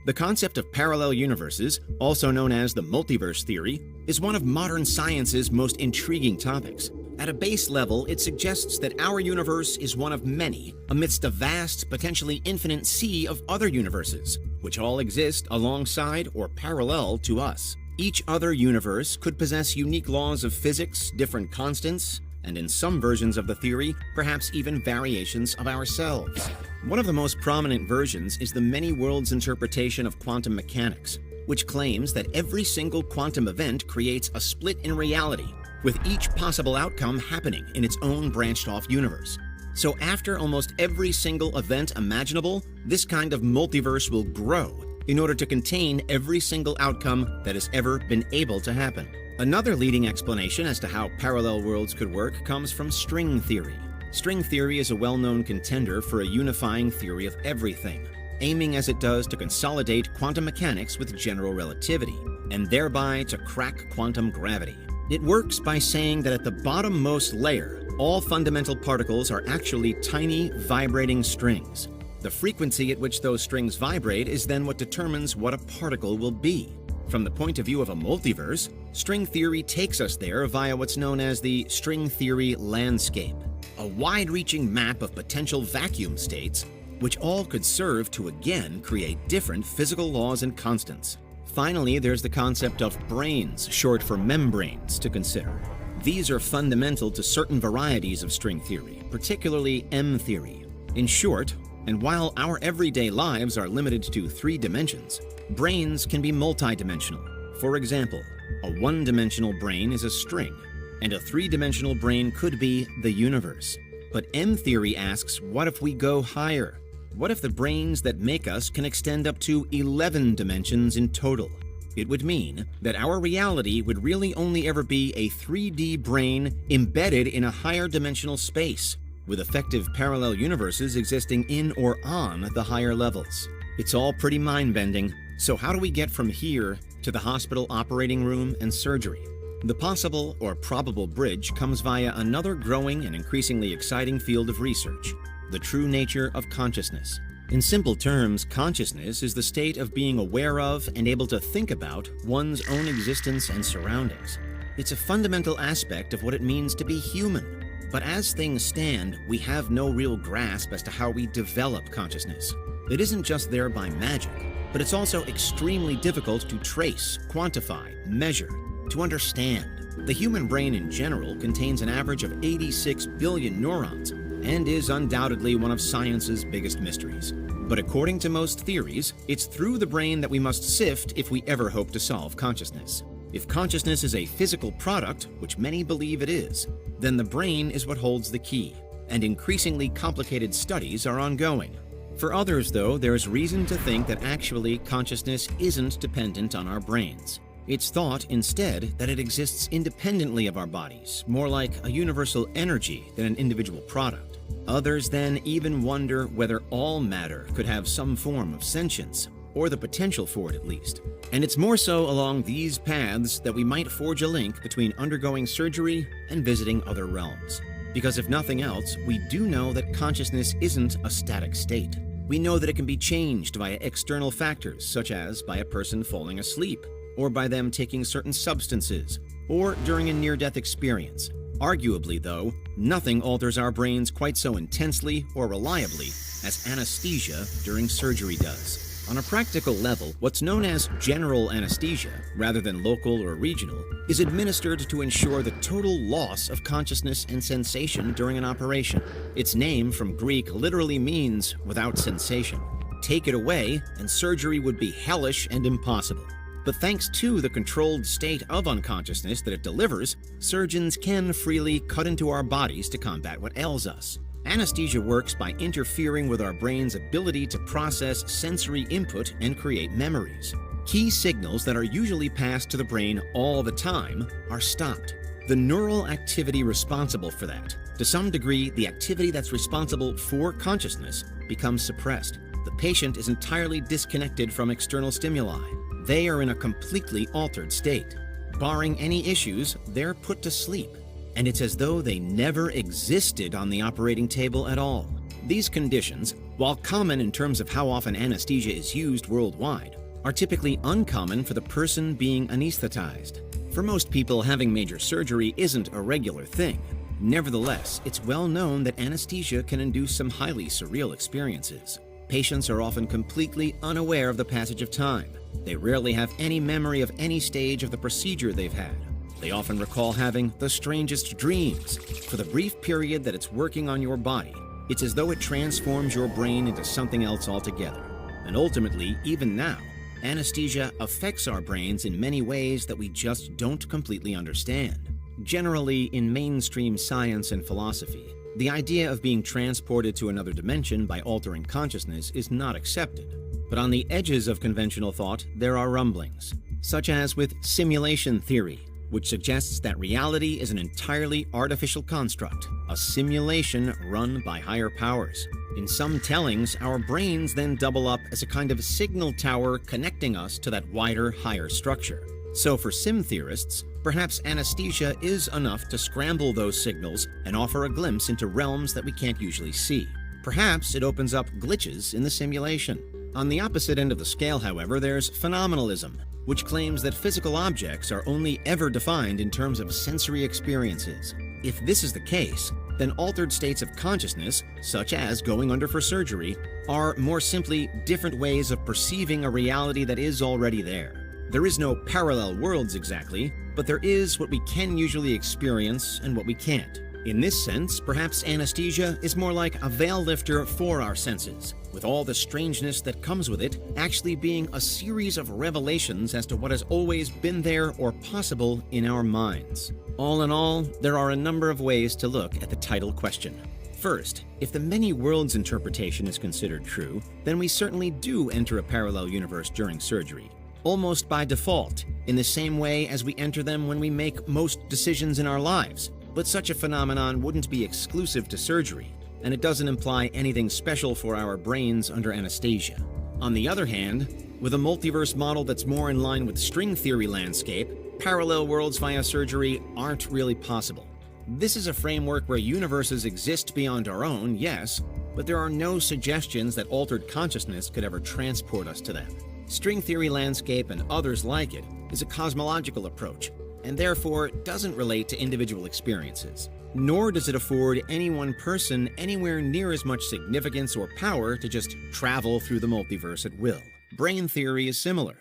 The concept of parallel universes, also known as the multiverse theory, is one of modern science's most intriguing topics. At a base level, it suggests that our universe is one of many amidst a vast, potentially infinite sea of other universes, which all exist alongside or parallel to us. Each other universe could possess unique laws of physics, different constants, and in some versions of the theory, perhaps even variations of ourselves. One of the most prominent versions is the many worlds interpretation of quantum mechanics, which claims that every single quantum event creates a split in reality, with each possible outcome happening in its own branched-off universe. So after almost every single event imaginable, this kind of multiverse will grow in order to contain every single outcome that has ever been able to happen. Another leading explanation as to how parallel worlds could work comes from string theory. String theory is a well-known contender for a unifying theory of everything, aiming as it does to consolidate quantum mechanics with general relativity, and thereby to crack quantum gravity. It works by saying that at the bottommost layer, all fundamental particles are actually tiny, vibrating strings. The frequency at which those strings vibrate is then what determines what a particle will be. From the point of view of a multiverse, string theory takes us there via what's known as the string theory landscape, a wide-reaching map of potential vacuum states, which all could serve to again create different physical laws and constants. Finally, there's the concept of branes, short for membranes, to consider. These are fundamental to certain varieties of string theory, particularly M theory. In short, and while our everyday lives are limited to 3 dimensions, branes can be multidimensional. For example, a 1-dimensional brane is a string, and a 3-dimensional brane could be the universe. But M theory asks, what if we go higher? What if the branes that make us can extend up to 11 dimensions in total? It would mean that our reality would really only ever be a 3D brane embedded in a higher dimensional space, with effective parallel universes existing in or on the higher levels. It's all pretty mind-bending, so how do we get from here to the hospital operating room and surgery? The possible or probable bridge comes via another growing and increasingly exciting field of research: the true nature of consciousness. In simple terms, consciousness is the state of being aware of and able to think about one's own existence and surroundings. It's a fundamental aspect of what it means to be human. But as things stand, we have no real grasp as to how we develop consciousness. It isn't just there by magic, but it's also extremely difficult to trace, quantify, measure, to understand. The human brain in general contains an average of 86 billion neurons and is undoubtedly one of science's biggest mysteries. But according to most theories, it's through the brain that we must sift if we ever hope to solve consciousness. If consciousness is a physical product, which many believe it is, then the brain is what holds the key, and increasingly complicated studies are ongoing. For others, though, there's reason to think that actually consciousness isn't dependent on our brains. It's thought, instead, that it exists independently of our bodies, more like a universal energy than an individual product. Others then even wonder whether all matter could have some form of sentience, or the potential for it at least. And it's more so along these paths that we might forge a link between undergoing surgery and visiting other realms. Because if nothing else, we do know that consciousness isn't a static state. We know that it can be changed via external factors, such as by a person falling asleep, or by them taking certain substances, or during a near-death experience. Arguably, though, nothing alters our brains quite so intensely or reliably as anesthesia during surgery does. On a practical level, what's known as general anesthesia, rather than local or regional, is administered to ensure the total loss of consciousness and sensation during an operation. Its name from Greek literally means without sensation. Take it away, and surgery would be hellish and impossible. But thanks to the controlled state of unconsciousness that it delivers, surgeons can freely cut into our bodies to combat what ails us. Anesthesia works by interfering with our brain's ability to process sensory input and create memories. Key signals that are usually passed to the brain all the time are stopped. The neural activity responsible for that, to some degree, the activity that's responsible for consciousness, becomes suppressed. The patient is entirely disconnected from external stimuli. They are in a completely altered state. Barring any issues, they're put to sleep, and it's as though they never existed on the operating table at all. These conditions, while common in terms of how often anesthesia is used worldwide, are typically uncommon for the person being anesthetized. For most people, having major surgery isn't a regular thing. Nevertheless, it's well known that anesthesia can induce some highly surreal experiences. Patients are often completely unaware of the passage of time. They rarely have any memory of any stage of the procedure they've had. They often recall having the strangest dreams. For the brief period that it's working on your body, it's as though it transforms your brain into something else altogether. And ultimately, even now, anesthesia affects our brains in many ways that we just don't completely understand. Generally, in mainstream science and philosophy, the idea of being transported to another dimension by altering consciousness is not accepted. But on the edges of conventional thought, there are rumblings, such as with simulation theory, which suggests that reality is an entirely artificial construct, a simulation run by higher powers. In some tellings, our brains then double up as a kind of signal tower connecting us to that wider, higher structure. So for sim theorists, perhaps anesthesia is enough to scramble those signals and offer a glimpse into realms that we can't usually see. Perhaps it opens up glitches in the simulation. On the opposite end of the scale, however, there's phenomenalism, which claims that physical objects are only ever defined in terms of sensory experiences. If this is the case, then altered states of consciousness, such as going under for surgery, are more simply different ways of perceiving a reality that is already there. There is no parallel worlds exactly, but there is what we can usually experience and what we can't. In this sense, perhaps anesthesia is more like a veil lifter for our senses, with all the strangeness that comes with it actually being a series of revelations as to what has always been there or possible in our minds. All in all, there are a number of ways to look at the title question. First, if the many worlds interpretation is considered true, then we certainly do enter a parallel universe during surgery, almost by default, in the same way as we enter them when we make most decisions in our lives. But such a phenomenon wouldn't be exclusive to surgery, and it doesn't imply anything special for our brains under anesthesia. On the other hand, with a multiverse model that's more in line with string theory landscape, parallel worlds via surgery aren't really possible. This is a framework where universes exist beyond our own, yes, but there are no suggestions that altered consciousness could ever transport us to them. String theory landscape and others like it is a cosmological approach, and therefore doesn't relate to individual experiences. Nor does it afford any one person anywhere near as much significance or power to just travel through the multiverse at will. Brain theory is similar.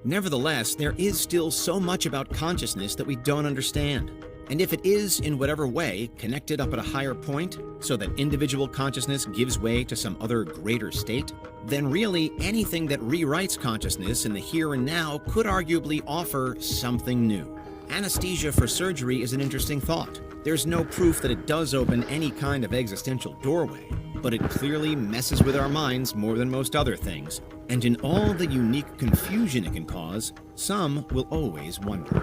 Nevertheless, there is still so much about consciousness that we don't understand. And if it is, in whatever way, connected up at a higher point, so that individual consciousness gives way to some other greater state, then really anything that rewrites consciousness in the here and now could arguably offer something new. Anesthesia for surgery is an interesting thought. There's no proof that it does open any kind of existential doorway, but it clearly messes with our minds more than most other things, and in all the unique confusion it can cause, some will always wonder.